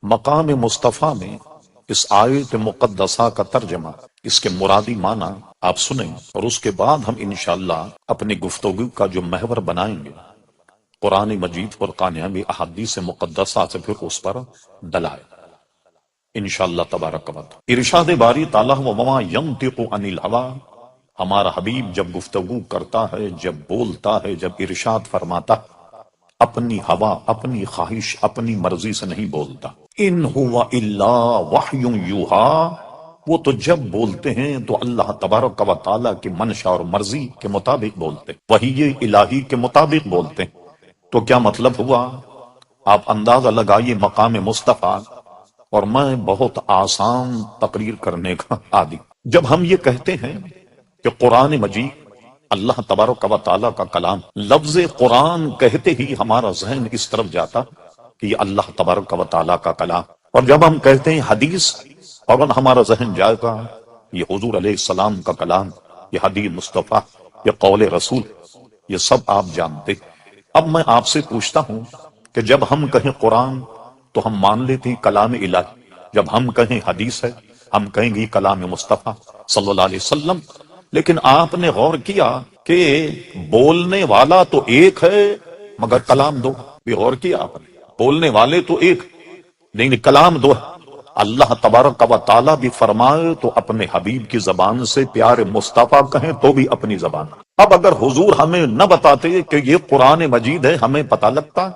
مقام مصطفیٰ میں اس آیت مقدسہ کا ترجمہ، اس کے مرادی معنی آپ سنیں، اور اس کے بعد ہم انشاءاللہ اپنی گفتگو کا جو محور بنائیں گے قرآن مجید فرقان حمید احادیث مقدسہ سے پھر اس پر دلائل انشاءاللہ تبارک و تعالی۔ ارشاد باری تعالیٰ وما ینطق عن الہویٰ، ہمارا حبیب جب گفتگو کرتا ہے، جب بولتا ہے، جب ارشاد فرماتا ہے، اپنی ہوا، اپنی خواہش، اپنی مرضی سے نہیں بولتا۔ ان ہوا الا وحی یوحا، وہ تو جب بولتے ہیں تو اللہ تبارک و تعالیٰ کی منشا اور مرضی کے مطابق بولتے، وحی الہی کے مطابق بولتے۔ تو کیا مطلب ہوا؟ آپ اندازہ لگائیے مقام مصطفیٰ، اور میں بہت آسان تقریر کرنے کا عادی۔ جب ہم یہ کہتے ہیں کہ قرآن مجید اللہ تبارک و تعالیٰ کا کلام، لفظ قرآن کہتے ہی ہمارا ذہن اس طرف جاتا کہ یہ اللہ تبارک و تعالیٰ کا کلام، اور جب ہم کہتے ہیں حدیث، فوراً ہمارا ذہن جائے گا یہ حضور علیہ السلام کا کلام، یہ حدیث مصطفیٰ، یہ قول رسول، یہ سب آپ جانتے۔ اب میں آپ سے پوچھتا ہوں کہ جب ہم کہیں قرآن تو ہم مان لیتے ہیں کلام الہی، جب ہم کہیں حدیث ہے ہم کہیں گے کلام مصطفیٰ صلی اللہ علیہ وسلم۔ لیکن آپ نے غور کیا کہ بولنے والا تو ایک ہے مگر کلام دو؟ بھی غور کیا آپ نے؟ بولنے والے تو ایک لیکن کلام دو ہے۔ اللہ تبارک و تعالیٰ بھی فرمائے تو اپنے حبیب کی زبان سے پیارے مصطفیٰ کہیں تو بھی اپنی زبان۔ اب اگر حضور ہمیں نہ بتاتے کہ یہ قرآن مجید ہے، ہمیں پتہ لگتا؟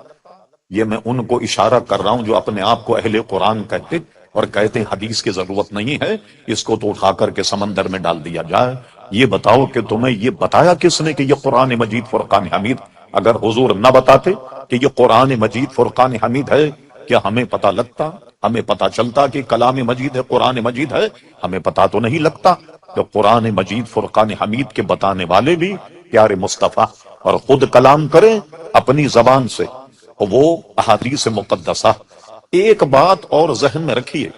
یہ میں ان کو اشارہ کر رہا ہوں جو اپنے آپ کو اہل قرآن کہتے اور کہتے ہیں حدیث کی ضرورت نہیں ہے، اس کو تو اٹھا کر کے سمندر میں ڈال دیا جائے۔ یہ بتاؤ کہ تمہیں یہ بتایا کس نے کہ یہ قرآن مجید فرقان حمید؟ اگر حضور نہ بتاتے کہ یہ قرآن مجید فرقان حمید ہے، کیا ہمیں پتہ لگتا؟ ہمیں پتہ چلتا کہ کلام مجید ہے، قرآن مجید ہے؟ ہمیں پتہ تو نہیں لگتا کہ قرآن مجید فرقان حمید کے بتانے والے بھی پیارے مصطفیٰ، اور خود کلام کریں اپنی زبان سے وہ احادیث مقدسہ۔ ایک بات اور ذہن میں رکھیے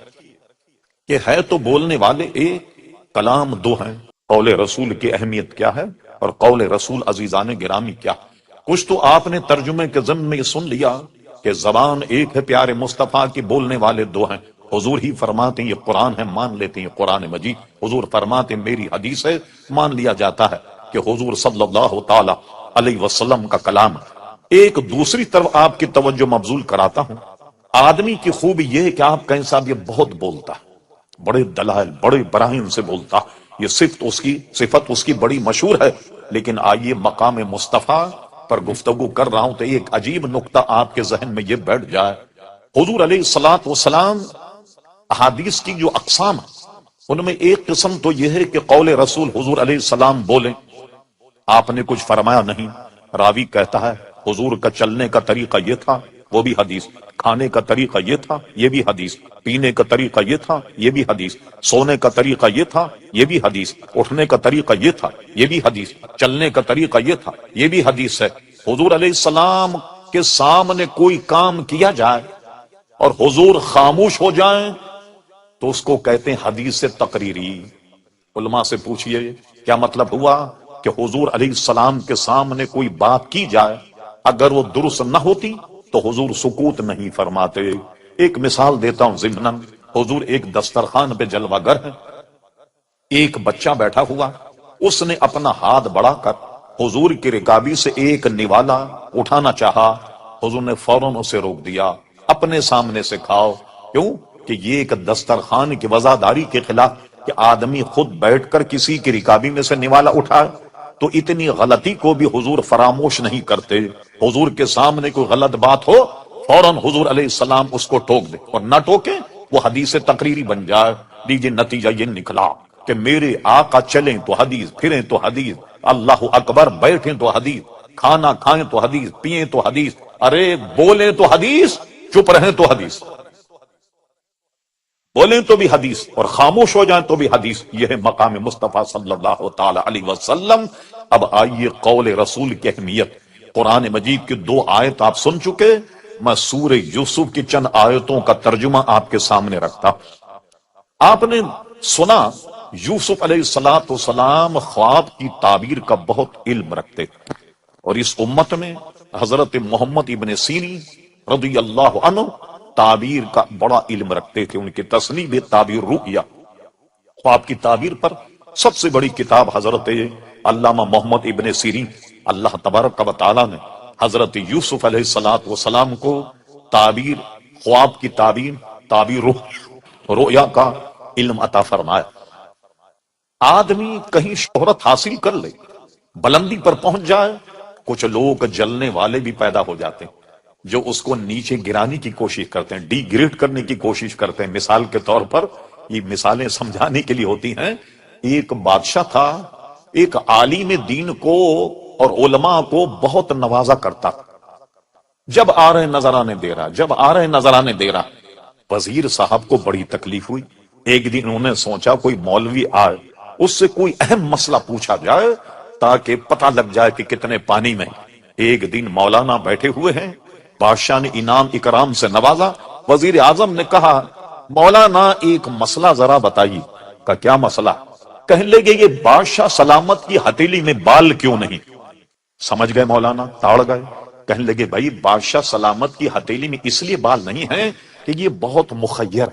کہ ہے تو بولنے والے ایک، کلام دو ہیں۔ قول رسول کی اہمیت کیا ہے اور قول رسول عزیزان گرامی کیا؟ کچھ تو آپ نے ترجمے کے ضمن میں یہ سن لیا کہ زبان ایک ہے پیارے مصطفیٰ کی، بولنے والے دو ہیں۔ حضور ہی فرماتے ہیں یہ قرآن ہے، مان لیتے ہیں قرآن مجید۔ حضور فرماتے ہیں میری حدیث ہے، مان لیا جاتا ہے کہ حضور صلی اللہ تعالی علیہ وسلم کا کلام۔ ایک دوسری طرف آپ کی توجہ مبذول کراتا ہوں، آدمی کی خوبی یہ ہے کہ آپ کہیں صاحب یہ بہت بولتا ہے، بڑے دلائل، بڑے براہین سے بولتا، یہ صفت اس کی بڑی مشہور ہے۔ لیکن آئیے مقام مصطفیٰ پر گفتگو کر رہا ہوں تو ایک عجیب نقطہ آپ کے ذہن میں یہ بیٹھ جائے۔ حضور علیہ الصلوۃ والسلام احادیث کی جو اقسام ہیں ان میں ایک قسم تو یہ ہے کہ قول رسول حضور علیہ السلام بولیں، آپ نے کچھ فرمایا نہیں، راوی کہتا ہے حضور کا چلنے کا طریقہ یہ تھا، وہ بھی حدیث، کھانے کا طریقہ یہ تھا، یہ بھی حدیث، پینے کا طریقہ یہ تھا، یہ بھی حدیث، سونے کا طریقہ یہ تھا، یہ بھی حدیث، اٹھنے کا طریقہ یہ تھا، یہ بھی حدیث، چلنے کا طریقہ یہ تھا، یہ بھی حدیث ہے۔ حضور علیہ السلام کے سامنے کوئی کام کیا جائے اور حضور خاموش ہو جائیں تو اس کو کہتے ہیں حدیث تقریری۔ علماء سے پوچھئے کیا مطلب ہوا کہ حضور علیہ السلام کے سامنے کوئی بات کی جائے، اگر وہ درست نہ ہوتی تو حضور سکوت نہیں فرماتے۔ ایک مثال دیتا ہوں ضمناً، حضور ایک دسترخوان پہ جلوہ گر ہے، ایک بچہ بیٹھا ہوا، اس نے اپنا ہاتھ بڑھا کر حضور کی رکابی سے ایک نوالا اٹھانا چاہا، حضور نے فوراً اسے روک دیا، اپنے سامنے سے کھاؤ۔ کیوں؟ کہ یہ ایک دسترخوان کی وزاداری کے خلاف کہ آدمی خود بیٹھ کر کسی کی رکابی میں سے نوالا اٹھائے، تو اتنی غلطی کو بھی حضور فراموش نہیں کرتے۔ حضور کے سامنے کوئی غلط بات ہو فوراً حضور علیہ السلام اس کو ٹوک دے، اور نہ ٹوکے وہ حدیث تقریری بن جائے۔ لیجیے نتیجہ یہ نکلا کہ میرے آقا چلیں تو حدیث، پھریں تو حدیث، اللہ اکبر بیٹھیں تو حدیث، کھانا کھائیں تو حدیث، پیئیں تو حدیث، ارے بولیں تو حدیث، چپ رہیں تو حدیث، بولیں تو بھی حدیث اور خاموش ہو جائیں تو بھی حدیث۔ یہ ہے مقام مصطفیٰ صلی اللہ تعالی علیہ وسلم۔ اب آئیے قول رسول کی اہمیت۔ قرآن مجید کی 2 آیت آپ سن چکے، میں سورہ یوسف کی چند آیتوں کا ترجمہ آپ کے سامنے رکھتا۔ آپ نے سنا یوسف علیہ السلام خواب کی تعبیر کا بہت علم رکھتے، اور اس امت میں حضرت محمد ابن سیرین رضی اللہ عنہ تعبیر کا بڑا علم رکھتے تھے. ان کی تصنیف تعبیر رؤیا، خواب کی تعبیر پر سب سے بڑی کتاب حضرت علامہ محمد ابن سیرین، اللہ تبارک و تعالی نے حضرت یوسف علیہ السلام کو تعبیر، خواب کی تعبیر، تعبیر رؤیا کا علم عطا فرمایا. آدمی کہیں شہرت حاصل کر لے، بلندی پر پہنچ جائے، کچھ لوگ جلنے والے بھی پیدا ہو جاتے ہیں جو اس کو نیچے گرانے کی کوشش کرتے ہیں، ڈی گریڈ کرنے کی کوشش کرتے ہیں. مثال کے طور پر، یہ مثالیں سمجھانے کے لیے ہوتی ہیں. ایک بادشاہ تھا، ایک عالم دین کو اور علماء کو بہت نوازا کرتا. جب آ رہے نظرانے دے رہا، جب آ رہے نظرانے دے رہا. وزیر صاحب کو بڑی تکلیف ہوئی. ایک دن انہوں نے سوچا کوئی مولوی آئے، اس سے کوئی اہم مسئلہ پوچھا جائے تاکہ پتہ لگ جائے کہ کتنے پانی میں. ایک دن مولانا بیٹھے ہوئے ہیں، بادشاہ نے انعام اکرام سے نوازا. وزیر اعظم نے کہا مولانا ایک مسئلہ ذرا بتائیے. کہ کیا مسئلہ؟ کہنے لگے یہ بادشاہ سلامت کی ہتھیلی میں بال کیوں نہیں؟ سمجھ گئے مولانا، تاڑ گئے. کہنے لگے بھائی بادشاہ سلامت کی ہتھیلی میں اس لیے بال نہیں ہیں کہ یہ بہت مخیر،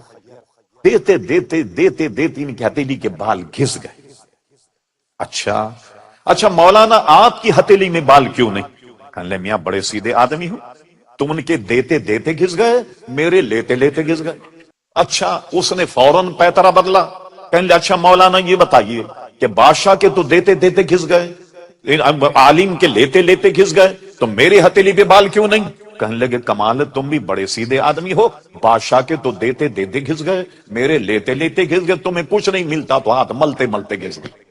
دیتے دیتے دیتے دیتے ان کی ہتھیلی کے بال گھس گئے. اچھا مولانا آپ کی ہتھیلی میں بال کیوں نہیں؟ کہنے لگے میاں بڑے سیدھے آدمی ہوں، تم ان کے دیتے دیتے گھس گئے، میرے لیتے لیتے گھس گئے. اچھا اس نے فوراً پیترا بدلا. کہنے لگے اچھا مولانا یہ بتائیے کہ بادشاہ کے تو دیتے دیتے گھس گئے، عالم کے لیتے لیتے گھس گئے، تو میرے ہتھیلی پہ بال کیوں نہیں؟ کہنے لگے کمال ہے، تم بھی بڑے سیدھے آدمی ہو. بادشاہ کے تو دیتے دیتے گھس گئے، میرے لیتے لیتے گھس گئے، تمہیں کچھ نہیں ملتا تو ہاتھ ملتے ملتے گھس گئے.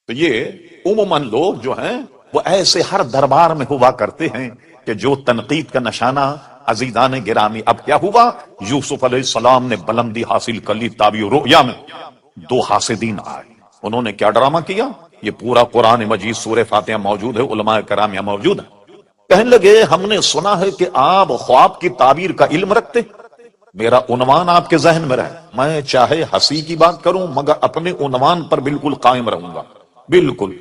تو یہ عموماً لوگ جو ہیں وہ ایسے ہر دربار میں ہوا کرتے ہیں کہ جو تنقید کا نشانہ. عزیزان گرامی اب کیا ہوا؟ یوسف علیہ السلام نے بلندی حاصل کر لی تعبیر رؤیا میں. دو حاسدین آئے، انہوں نے کیا ڈرامہ کیا؟ یہ پورا قرآن مجید سورہ فاتحہ موجود ہے، علماء کرام یہاں موجود ہیں. کہنے لگے ہم نے سنا ہے کہ آپ خواب کی تعبیر کا علم رکھتے. میرا عنوان آپ کے ذہن میں رہے، میں چاہے ہنسی کی بات کروں مگر اپنے عنوان پر بالکل قائم رہوں گا، بالکل،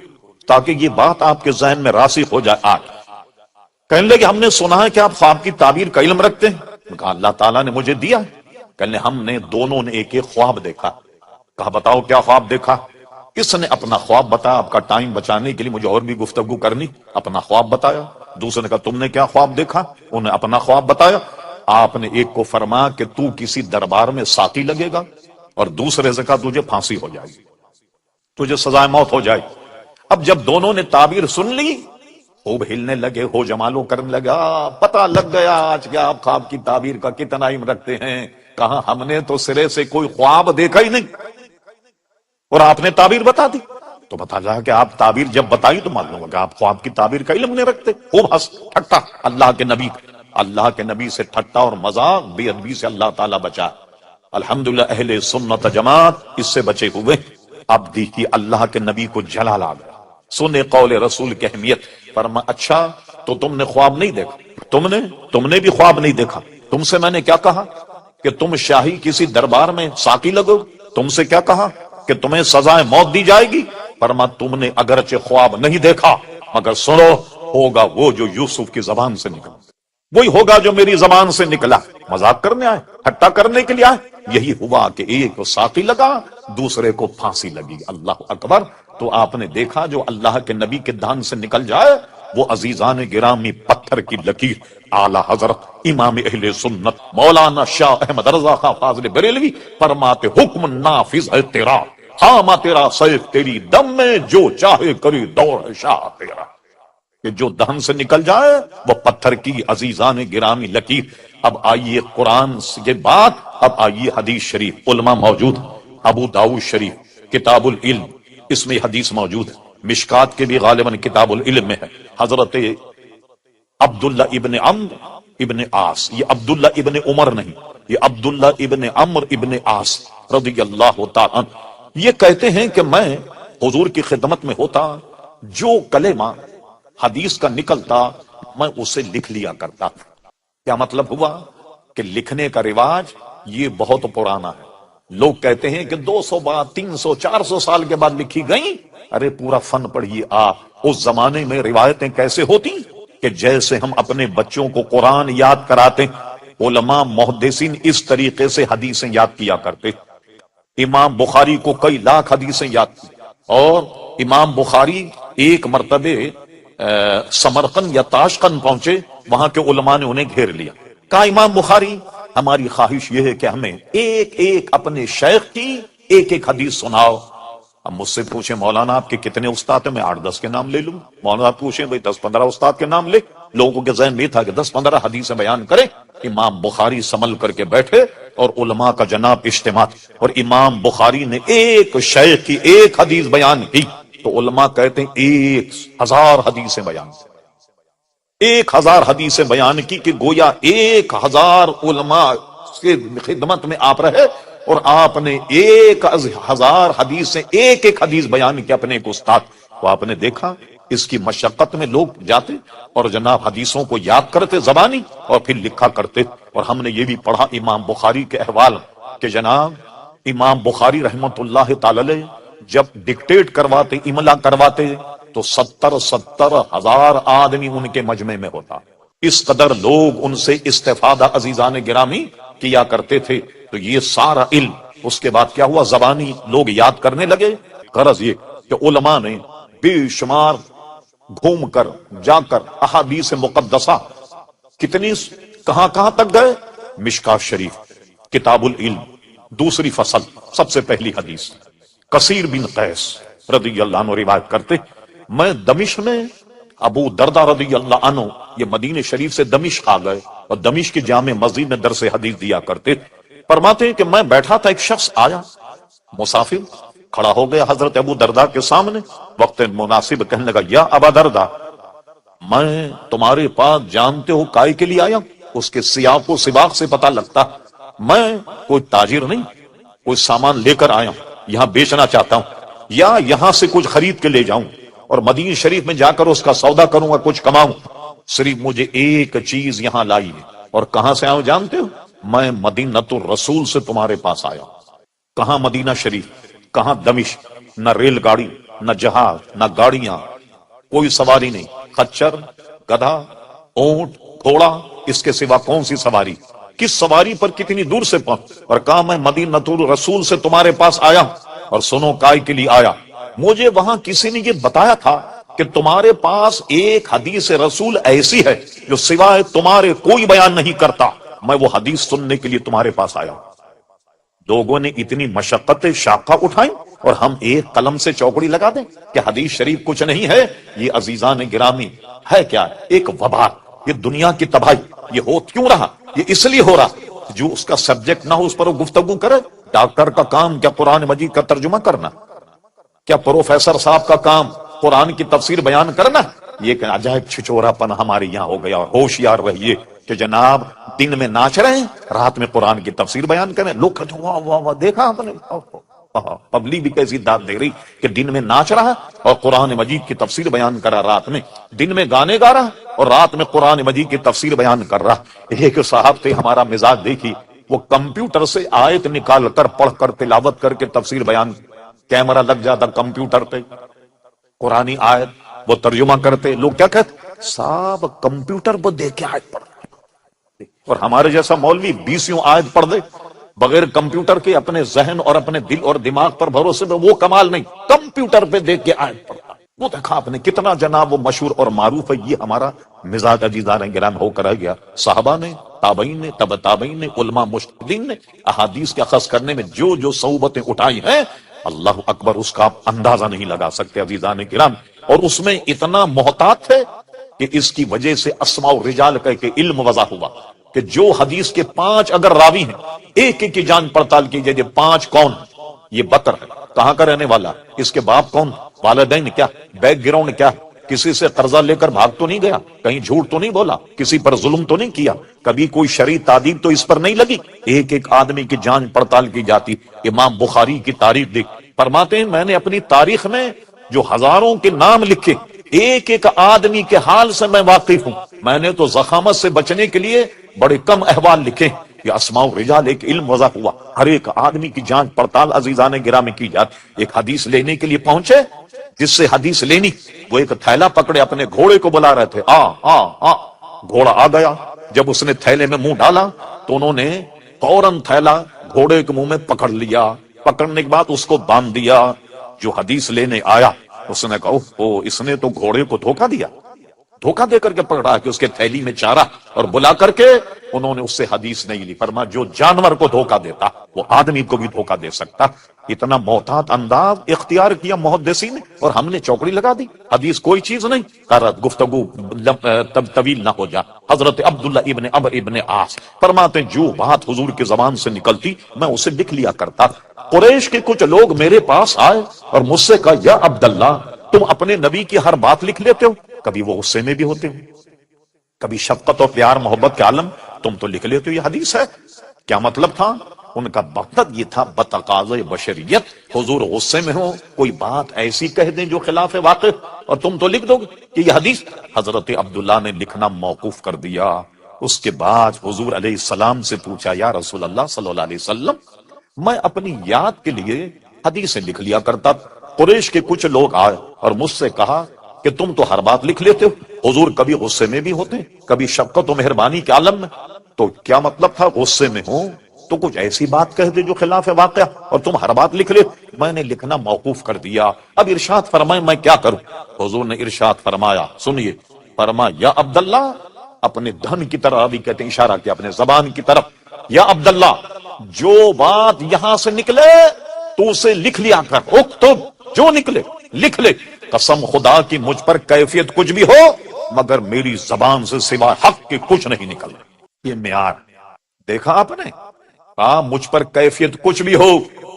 تاکہ یہ بات آپ کے ذہن میں راسخ ہو جائے. آج کہنے لگے ہم نے سنا ہے کہ آپ خواب کی تعبیر کا علم رکھتے ہیں. کہا اللہ تعالیٰ نے مجھے دیا. کہنے ہم نے دونوں نے ایک ایک خواب دیکھا. کہا بتاؤ کیا خواب دیکھا؟ اس نے اپنا خواب بتایا. آپ کا ٹائم بچانے کے لیے مجھے اور بھی گفتگو کرنی، اپنا خواب بتایا. دوسرے نے کہا تم نے کیا خواب دیکھا؟ انہوں نے اپنا خواب بتایا. آپ نے ایک کو فرمایا کہ تو کسی دربار میں ساتھی لگے گا، اور دوسرے سے کہا تجھے پھانسی ہو جائے گی، تجھے سزائے موت ہو جائے گی. اب جب دونوں نے تعبیر سن لی، خوب ہلنے لگے، ہو جمالو کرنے لگا. پتہ لگ گیا آج کیا آپ خواب کی تعبیر کا کتنا علم رکھتے ہیں. کہا ہم نے تو سرے سے کوئی خواب دیکھا ہی نہیں اور آپ نے تعبیر بتا دی. تو بتا جا کہ آپ تعبیر جب بتائی تو معلوم ہوگا آپ خواب کی تعبیر کا علم نہیں رکھتے. خوب ہنس ٹھٹا. اللہ کے نبی سے ٹھٹا اور مذاق بے ادبی سے اللہ تعالیٰ بچا. الحمدللہ اہل سنت جماعت اس سے بچے ہوئے. اب دیکھیے اللہ کے نبی کو جلال آ گیا، سنے قول رسول کی اہمیت. فرما اچھا تو تم نے خواب نہیں دیکھا؟ تم نے بھی خواب نہیں دیکھا. تم سے میں نے کیا کہا کہ تم شاہی کسی دربار میں ساقی لگو؟ تم سے کیا کہا کہ تمہیں سزائے موت دی جائے گی؟ فرما تم نے اگرچہ خواب نہیں دیکھا مگر سنو، ہوگا وہ جو یوسف کی زبان سے نکلا، وہی ہوگا جو میری زبان سے نکلا. مذاق کرنے آئے، ٹھٹا کرنے کے لیے آئے. یہی ہوا کہ ایک کو ساقی لگا، دوسرے کو پھانسی لگی. اللہ اکبر. تو آپ نے دیکھا جو اللہ کے نبی کے دہن سے نکل جائے وہ عزیزان گرامی پتھر کی لکیر. اعلی حضرت امام اہل سنت مولانا شاہ احمد رضا خان فاضل بریلوی فرماتے حکم نافذ ہے تیرا، ہاں تیرا سیف تیری دم میں، جو چاہے کری دور ہے شاہ تیرا. کہ جو دہن سے نکل جائے وہ پتھر کی عزیزان گرامی لکیر. اب آئیے قرآن کے بعد اب آئیے حدیث شریف. علماء موجود، ابو داؤد شریف کتاب العلم اس میں حدیث موجود ہے. مشکات کے بھی غالباً کتاب العلم میں ہے. حضرت عبداللہ ابن عمرو ابن عاص، یہ عبداللہ ابن عمر نہیں، یہ عبداللہ ابن عمرو ابن عاص رضی اللہ تعالیٰ عنہ، یہ کہتے ہیں کہ میں حضور کی خدمت میں ہوتا، جو کلمہ حدیث کا نکلتا میں اسے لکھ لیا کرتا. کیا مطلب ہوا کہ لکھنے کا رواج یہ بہت پرانا ہے. لوگ کہتے ہیں کہ 200 بار 300 400 سال کے بعد لکھی گئی. ارے پورا فن پڑھیے آپ. اس زمانے میں روایتیں کیسے ہوتی کہ جیسے ہم اپنے بچوں کو قرآن یاد کراتے علماء محدثین اس طریقے سے حدیثیں یاد کیا کرتے. امام بخاری کو کئی لاکھ حدیثیں یاد تھی، اور امام بخاری ایک مرتبہ سمرقند یا تاشقند پہنچے، وہاں کے علماء نے انہیں گھیر لیا. کہا امام بخاری ہماری خواہش یہ ہے کہ ہمیں ایک ایک اپنے شیخ کی ایک ایک حدیث سناؤ. اب مجھ سے پوچھیں مولانا آپ کے کتنے استاد ہیں؟ میں 8-10 کے نام لے لوں. مولانا پوچھیں بھائی 10-15 استاد کے نام لے. لوگوں کے ذہن میں تھا کہ 10-15 حدیثیں بیان کریں. امام بخاری سنبھل کر کے بیٹھے اور علماء کا جناب اجتماع، اور امام بخاری نے ایک شیخ کی ایک حدیث بیان کی تو علماء کہتے ہیں 1000 حدیثیں بیان کی. 1000 حدیثیں بیان کی کہ گویا 1000 علماء کے خدمت میں آپ رہے، اور آپ نے 1000 حدیثیں ایک ایک حدیث بیان کی اپنے ایک استاد کو. آپ نے دیکھا اس کی مشقت میں لوگ جاتے اور جناب حدیثوں کو یاد کرتے زبانی اور پھر لکھا کرتے. اور ہم نے یہ بھی پڑھا امام بخاری کے احوال کہ جناب امام بخاری رحمت اللہ تعالی جب ڈکٹیٹ کرواتے، املا کرواتے تو 70 ہزار آدمی ان کے مجمع میں ہوتا. اس قدر لوگ ان سے استفادہ عزیزان گرامی کیا کرتے تھے. تو یہ سارا علم اس کے بعد کیا ہوا؟ زبانی لوگ یاد کرنے لگے. غرض یہ کہ علماء نے بے شمار گھوم کر جا کر احادیث مقدسہ کتنی کہاں کہاں تک گئے. مشکاۃ شریف کتاب العلم دوسری فصل سب سے پہلی حدیث. کثیر بن قیس رضی اللہ عنہ روایت کرتے میں دمشق میں ابو دردہ رضی اللہ عنہ یہ مدینہ شریف سے دمشق آ گئے اور دمشق کی جامع مسجد میں درس حدیث دیا کرتے. فرماتے ہیں کہ میں بیٹھا تھا، ایک شخص آیا مسافر کھڑا ہو گیا حضرت ابو دردہ کے سامنے. وقت مناسب کہنے لگا یا ابا دردہ میں تمہارے پاس جانتے ہو کائے کے لیے آیا؟ اس کے سیاق و سباق سے پتہ لگتا میں کوئی تاجر نہیں، کوئی سامان لے کر آیا ہوں، یہاں بیچنا چاہتا ہوں یا یہاں سے کچھ خرید کے لے جاؤں اور مدینہ شریف میں جا کر اس کا سودا کروں گا، کچھ کماؤں. صرف مجھے ایک چیز یہاں لائی ہے. اور کہاں سے آؤں جانتے ہو؟ میں مدینۃ الرسول سے تمہارے پاس آیا. کہاں مدینہ شریف، کہاں دمشق. نہ ریل گاڑی، نہ جہاز، نہ گاڑیاں، کوئی سواری نہیں. خچر، گدھا، اونٹ، گھوڑا، اس کے سوا کون سی سواری؟ کس سواری پر کتنی دور سے پہنچ؟ اور کہا میں مدینۃ الرسول سے تمہارے پاس آیا. اور سنو کائے کے لیے آیا؟ مجھے وہاں کسی نے یہ بتایا تھا کہ تمہارے پاس ایک حدیث رسول ایسی ہے جو سوائے تمہارے کوئی بیان نہیں کرتا. میں وہ حدیث سننے کے لیے تمہارے پاس آیا. لوگوں نے اتنی مشقت شاخہ اٹھائی اور ہم ایک قلم سے چوکڑی لگا دیں کہ حدیث شریف کچھ نہیں ہے. یہ عزیزان گرامی ہے کیا؟ ایک وبا. یہ دنیا کی تباہی. یہ ہو کیوں رہا؟ یہ اس لیے ہو رہا جو اس کا سبجیکٹ نہ ہو اس پر وہ گفتگو کرے. ڈاکٹر کا کام کیا قرآن مجید کا ترجمہ کرنا؟ کیا پروفیسر صاحب کا کام قرآن کی تفسیر بیان کرنا؟ یہ کہ عجائب چھچورا پن ہمارے یہاں ہو گیا. ہوشیار رہیے کہ جناب دن میں ناچ رہے ہیں، رات میں قرآن کی تفسیر بیان کریں. لوگ کہتے ہیں واہ واہ واہ، دیکھا آپ نے پبلک بھی کیسی داد دے رہی کہ دن میں ناچ رہا اور قرآن مجید کی تفسیر بیان کر رہا، رات میں دن میں گانے گا رہا اور رات میں قرآن مجید کی تفسیر بیان کر رہا. ایک صاحب تھے، ہمارا مزاج دیکھی، وہ کمپیوٹر سے آیت نکال کر پڑھ کر تلاوت کر کے تفسیر بیان، کیمرہ لگ جاتا کمپیوٹر پہ، قرآنی آیت وہ ترجمہ کرتے. لوگ کیا کہتے؟ صاحب کمپیوٹر پر دیکھ کے آیت پڑھ رہے. اور ہمارے جیسا مولوی 20 آیت پڑھ دے بغیر کمپیوٹر کے، اپنے ذہن اور اپنے دل اور دماغ پر بھروسے میں، وہ کمال نہیں. کمپیوٹر پہ دیکھ کے آیت پڑھتا. وہ دیکھا آپ نے کتنا جناب وہ مشہور اور معروف ہے. یہ ہمارا مزاج عزیزان گرامی ہو کر رہ گیا. صحابہ نے، تابعین نے، تبع تابعین نے، علماء مجتہدین نے احادیث کے اخذ کرنے میں جو جو صعوبتیں اٹھائی ہیں، اللہ اکبر، اس کا آپ اندازہ نہیں لگا سکتے عزیزان گرامی. اور اس میں اتنا محتاط ہے کہ اس کی وجہ سے اسماء الرجال کہہ کے علم وضع ہوا کہ جو حدیث کے 5 اگر راوی ہیں، ایک ایک کی جان پڑتال کیجئے. یہ 5 کون؟ یہ بکر ہے، کہاں کا رہنے والا؟ اس کے باپ کون؟ والدین کیا؟ بیک گراؤنڈ کیا؟ کسی سے قرضہ لے کر بھاگ تو نہیں گیا؟ کہیں جھوٹ تو نہیں بولا؟ کسی پر ظلم تو نہیں کیا؟ کبھی کوئی شرعی تعدیب تو اس پر نہیں لگی؟ ایک ایک آدمی کی جان پڑتال کی جاتی. امام بخاری کی تاریخ دیکھ، فرماتے ہیں میں نے اپنی تاریخ میں جو ہزاروں کے نام لکھے، ایک ایک آدمی کے حال سے میں واقف ہوں. میں نے تو زخامت سے بچنے کے لیے بڑے کم احوال لکھے. یہ اسماء الرجال ایک علم وضع ہوا. ہر ایک آدمی کی جانچ پڑتال عزیزان گرامی کی جاتی. ایک حدیث لینے کے لیے پہنچے، جس سے حدیث لینی، وہ ایک تھیلا پکڑے اپنے گھوڑے کو بلا رہے تھے. گھوڑا آ گیا، جب اس نے تھیلے میں منہ ڈالا تو انہوں نے فوراً تھیلا گھوڑے کے منہ میں پکڑ لیا، پکڑنے کے بعد اس کو باندھ دیا۔ جو حدیث لینے آیا اس نے کہا او اس نے تو گھوڑے کو دھوکہ دیا، دھوکہ دے کر کے پکڑا کہ اس کے تھیلی میں چارہ، اور بلا کر کے انہوں نے اس سے حدیث نہیں لی۔ فرمایا جو جانور کو دھوکہ دیتا وہ آدمی کو بھی دھوکہ دے سکتا۔ اتنا محتاط انداز اختیار کیا محدثین نے، اور ہم نے چوکڑی لگا دی، حدیث کوئی چیز نہیں۔ گفتگو طویل نہ ہو جا، حضرت عبداللہ ابن عمرو ابن عاص فرماتے ہیں جو بات حضور کی زبان سے نکلتی میں اسے لکھ لیا کرتا۔ قریش کے کچھ لوگ میرے پاس آئے اور مجھ سے کہا یا عبداللہ تم اپنے نبی کی ہر بات لکھ لیتے ہو، کبھی وہ غصے میں بھی ہوتے ہو، کبھی شفقت اور پیار محبت کے عالم، تم تو لکھ لیتے ہو یہ حدیث ہے۔ کیا مطلب تھا ان کا؟ مقصد یہ تھا بتقاضۂ بشریت حضور غصے میں ہو، کوئی بات ایسی کہہ دیں جو خلاف واقع، اور تم تو لکھ دو گے کہ یہ حدیث۔ حضرت عبداللہ نے لکھنا موقوف کر دیا۔ اس کے بعد حضور علیہ السلام سے پوچھا یا رسول اللہ صلی اللہ علیہ وسلم میں اپنی یاد کے لیے حدیثیں لکھ لیا کرتا، قریش کے کچھ لوگ آئے اور مجھ سے کہا کہ تم تو ہر بات لکھ لیتے ہو، حضور کبھی غصے میں بھی ہوتے کبھی شفقت و مہربانی کے عالم میں، تو کیا مطلب تھا غصے میں ہوں تو کچھ ایسی بات کہہ دے جو خلاف واقعہ اور تم ہر بات لکھ لے؟ میں نے لکھنا موقوف کر دیا۔ اب ارشاد فرمائے میں کیا کروں؟ حضور نے ارشاد فرمایا، سنیے، فرمایا یا عبداللہ، اپنے دھن کی طرف بھی کہتے ہیں، اشارہ کیا اپنے زبان کی طرف، یا عبداللہ جو بات یہاں سے نکلے تو اسے لکھ لیا کر، اکتب، جو نکلے لکھ لے، قسم خدا کی مجھ پر کیفیت کچھ بھی ہو مگر میری زبان سے سوا حق کے کچھ نہیں نکلنا۔ یہ معیار دیکھا آپ نے؟ مجھ پر کیفیت کچھ بھی ہو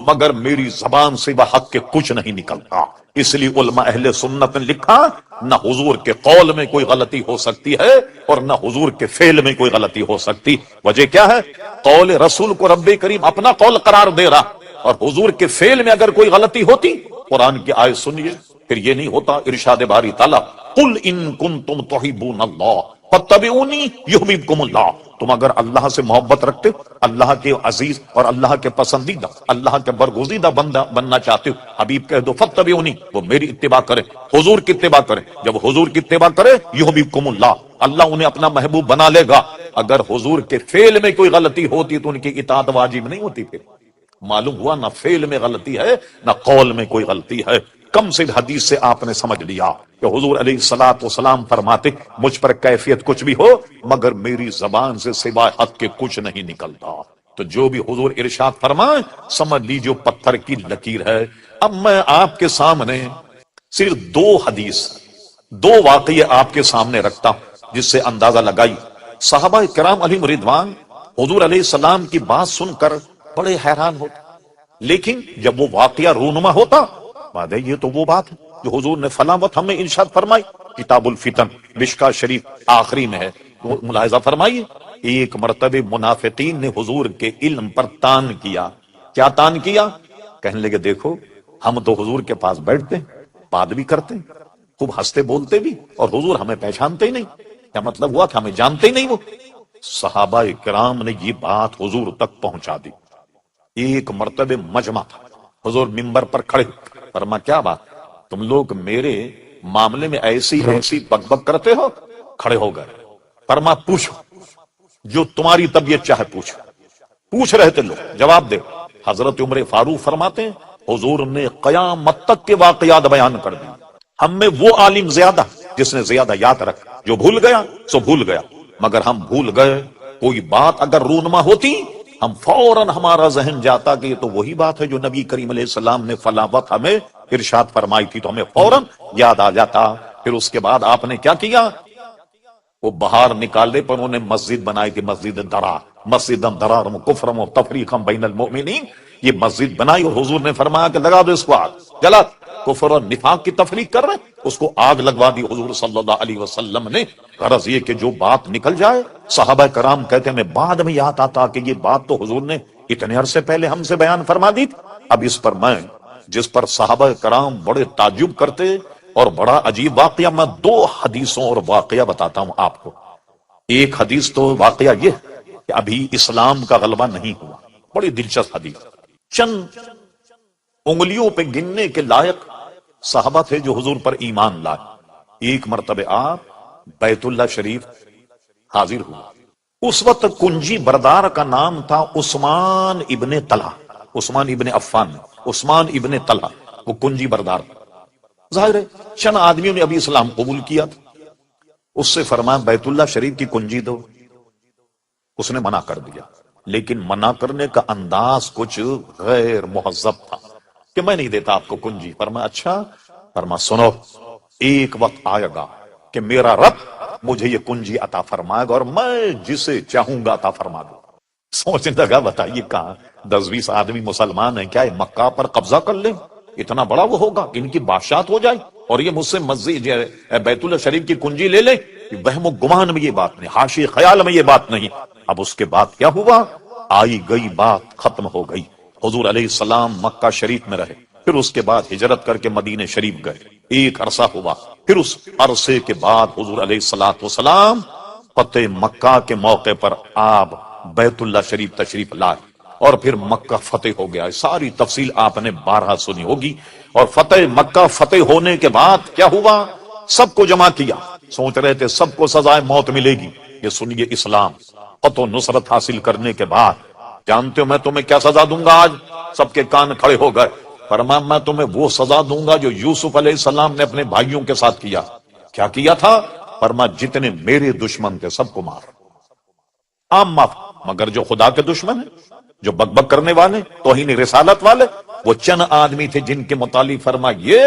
مگر میری زبان سے حق کے کچھ نہیں نکلتا۔ اس لیے علماء اہل سنت نے لکھا نہ حضور کے قول میں کوئی غلطی ہو سکتی ہے اور نہ حضور کے فعل میں کوئی غلطی ہو سکتی۔ وجہ کیا ہے؟ قول رسول کو رب کریم اپنا قول قرار دے رہا، اور حضور کے فعل میں اگر کوئی غلطی ہوتی، قرآن کی آیت سنیے، پھر یہ نہیں ہوتا ارشاد باری تعالیٰ قل ان کنتم تحبون اللہ فاتبعونی یحببکم اللہ، تم اگر اللہ سے محبت رکھتے ہو، اللہ کے عزیز اور اللہ کے پسندیدہ، اللہ کے برگزیدہ بندہ بننا چاہتے ہو، حبیب کہہ دو فاتبعونی، وہ میری اتباع کرے، حضور کی اتباع کرے۔ جب حضور کی اتباع کرے یحببکم اللہ، اللہ انہیں اپنا محبوب بنا لے گا۔ اگر حضور کے فعل میں کوئی غلطی ہوتی تو ان کی اطاعت واجب نہیں ہوتی۔ پھر معلوم ہوا نہ فعل میں غلطی ہے نہ قول میں کوئی غلطی ہے۔ کم سے حدیث سے آپ نے سمجھ لیا کہ حضور علیہ الصلوۃ والسلام فرماتے مجھ پر کیفیت کچھ بھی ہو مگر میری زبان سے سوائے حق کے کچھ نہیں نکلتا۔ تو جو بھی حضور ارشاد فرمائے سمجھ لیجیے پتھر کی لکیر ہے۔ اب میں آپ کے سامنے صرف دو حدیث، دو واقعے آپ کے سامنے رکھتا ہوں جس سے اندازہ لگائی۔ صحابہ کرام علیہم رضوان حضور علیہ السلام کی بات سن کر بڑے حیران ہوتے، لیکن جب وہ واقعہ رونما ہوتا بعد یہ تو وہ بات ہے جو حضور نے فلاں وقت ہمیں ارشاد فرمائی۔ کتاب الفتن مشکا شریف آخری میں ہے، ملاحظہ فرمائیے، ایک مرتبہ منافقین نے حضور کے علم پر تان کیا۔ کیا تان کیا؟ کہنے لگے دیکھو ہم تو حضور کے پاس بیٹھتے ہیں، بات بھی کرتے ہیں، خوب ہنستے بولتے بھی، اور حضور ہمیں پہچانتے ہی نہیں۔ کیا مطلب ہوا کہ ہمیں جانتے ہی نہیں وہ؟ صحابہ کرام نے یہ بات حضور تک پہنچا دی۔ ایک مرتبہ مجمع تھا، حضور منبر پر کھڑے، فرما کیا بات تم لوگ میرے معاملے میں ایسی بک بک کرتے ہو؟ کھڑے ہو گئے، فرما پوچھو جو تمہاری طبیعت چاہے پوچھو۔ پوچھ رہے تھے لوگ، جواب دے۔ حضرت عمر فاروق فرماتے ہیں حضور نے قیامت تک کے واقعات بیان کر دی۔ ہم میں وہ عالم زیادہ جس نے زیادہ یاد رکھا، جو بھول گیا سو بھول گیا، مگر ہم بھول گئے کوئی بات اگر رونما ہوتی ہم فوراً ہمارا ذہن جاتا کہ یہ تو وہی بات ہے جو نبی کریم علیہ السلام نے فلاں وقت ہمیں ارشاد فرمائی تھی، تو ہمیں فوراً یاد آ جاتا۔ پھر اس کے بعد آپ نے کیا کیا؟ وہ باہر نکالنے پر انہوں نے مسجد بنائی تھی، مسجد درار، مسجد درار کفرم و تفریقم بین المؤمنین، یہ مسجد بنائی اور حضور نے فرمایا کہ لگا دو اس کو آگ، جلا، کفر اور نفاق کی تفریق کر رہے اس کو آگ لگوا دی حضور صلی اللہ علیہ وسلم نے۔ غرض یہ کہ جو بات نکل جائے، صحابہ کرام کہتے ہیں میں بعد میں یاد آتا کہ یہ بات تو حضور نے اتنے عرصے پہلے ہم سے بیان فرما دی تھی۔ اب اس پر میں جس پر صحابہ کرام بڑے تعجب کرتے اور بڑا عجیب واقعہ، میں دو حدیثوں اور واقعہ بتاتا ہوں آپ کو۔ ایک حدیث تو واقعہ یہ کہ ابھی اسلام کا غلبہ نہیں ہوا، بڑی دلچسپ حدیث، چند انگلیوں پہ گننے کے لائق صحابہ تھے جو حضور پر ایمان لائے۔ ایک مرتبہ آپ بیت اللہ شریف حاضر ہوئے، اس وقت کنجی بردار کا نام تھا عثمان ابن طلحہ، عثمان ابن عفان، عثمان ابن طلحہ، وہ کنجی بردار تھا۔ ظاہر ہے چند آدمیوں نے ابھی اسلام قبول کیا تھا، اس سے فرمایا بیت اللہ شریف کی کنجی دو، اس نے منع کر دیا، لیکن منع کرنے کا انداز کچھ غیر مہذب تھا کہ میں نہیں دیتا آپ کو کنجی۔ فرمایا اچھا، فرمایا سنو، ایک وقت آئے گا کہ میرا رب مجھے یہ کنجی عطا فرمائے گا اور میں جسے چاہوں گا عطا فرما دوں۔ سوچنے لگا بتائیے کہاں 10-20 آدمی مسلمان ہیں، کیا یہ مکہ پر قبضہ کر لیں؟ اتنا بڑا وہ ہوگا کہ ان کی بادشاہت ہو جائے اور یہ مجھ سے مسجد بیت اللہ شریف کی کنجی لے لے؟ وہم و گمان میں یہ بات نہیں، حاشی خیال میں یہ بات نہیں۔ اب اس کے بعد کیا ہوا؟ آئی گئی بات ختم ہو گئی۔ حضور علیہ السلام مکہ شریف میں رہے، پھر اس کے بعد ہجرت کر کے مدینہ شریف گئے، ایک عرصہ ہوا، پھر اس عرصے کے بعد حضور علیہ السلام فتح مکہ کے موقع پر آپ بیت اللہ شریف تشریف لائے اور پھر مکہ فتح ہو گیا۔ ساری تفصیل آپ نے بارہا سنی ہوگی۔ اور فتح مکہ فتح ہونے کے بعد کیا ہوا؟ سب کو جمع کیا، سوچ رہے تھے سب کو سزائے موت ملے گی، یہ سنیے اسلام فتح و نصرت حاصل کرنے کے بعد جانتے ہو میں تمہیں کیا سزا دوں گا؟ آج سب کے کان کھڑے ہو گئے۔ فرمایا میں تمہیں وہ سزا دوں گا جو یوسف علیہ السلام نے اپنے بھائیوں کے ساتھ کیا۔ کیا کیا تھا؟ فرمایا جتنے میرے دشمن تھے سب کو مار، عام معاف، مگر جو خدا کے دشمن ہیں، جو بک بک کرنے والے، توہین رسالت والے، وہ چند آدمی تھے جن کے متعلق فرمایا یہ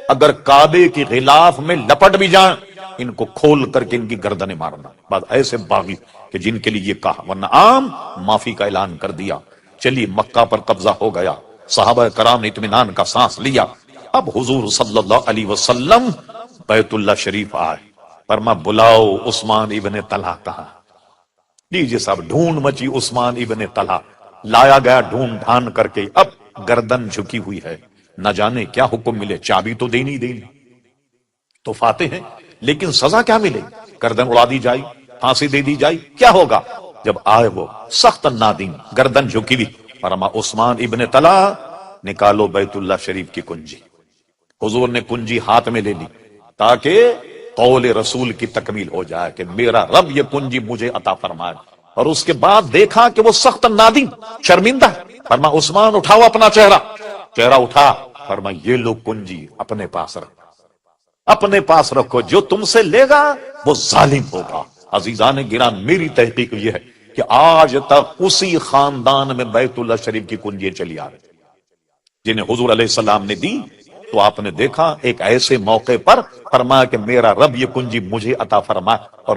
اگر کعبے کی غلاف میں لپٹ بھی جائیں ان کو کھول کر کے ان کی گردنیں مارنا۔ بعد ایسے باغی کہ جن کے لیے یہ کہا، ورنہ عام معافی کا اعلان کر دیا۔ چلیے مکہ پر قبضہ ہو گیا، صحابہ کرام نے اطمینان کا سانس لیا۔ اب حضور صلی اللہ علیہ وسلم بیت اللہ شریف آئے، فرمایا بلاؤ عثمان ابن طلحہ کہاں؟ لیجیے صاحب، ڈھونڈ مچی عثمان ابن طلحہ، لایا گیا ڈھونڈ ڈھان کر کے، اب گردن جھکی ہوئی ہے، نہ جانے کیا حکم ملے، چابی تو دینی دینی تو فاتح ہیں، لیکن سزا کیا ملے؟ گردن اڑا دی جائے، پھانسی دے دی جائے، کیا ہوگا؟ جب آئے وہ سخت نادم، گردن جھکی ہوئی، فرمایا عثمان ابن طلحہ نکالو بیت اللہ شریف کی کنجی۔ حضور نے کنجی ہاتھ میں لے لی تاکہ قول رسول کی تکمیل ہو جائے کہ میرا رب یہ کنجی مجھے عطا فرمائے۔ اور اس کے بعد دیکھا کہ وہ سخت نادم، شرمندہ، فرمایا عثمان اٹھاؤ اپنا چہرہ۔ چہرہ اٹھا، فرمایا یہ لو کنجی اپنے پاس رکھو، اپنے پاس رکھو، جو تم سے لے گا وہ ظالم ہوگا۔ عزیزان گرامی، میری تحقیق یہ ہے کہ آج تک اسی خاندان میں بیت اللہ شریف کی کنجیاں چلی آ رہی، جنہیں حضور علیہ السلام نے دی تو آپ نے دیکھا ایک ایسے موقع پر فرمایا کہ میرا رب یہ کنجی مجھے عطا فرمائے اور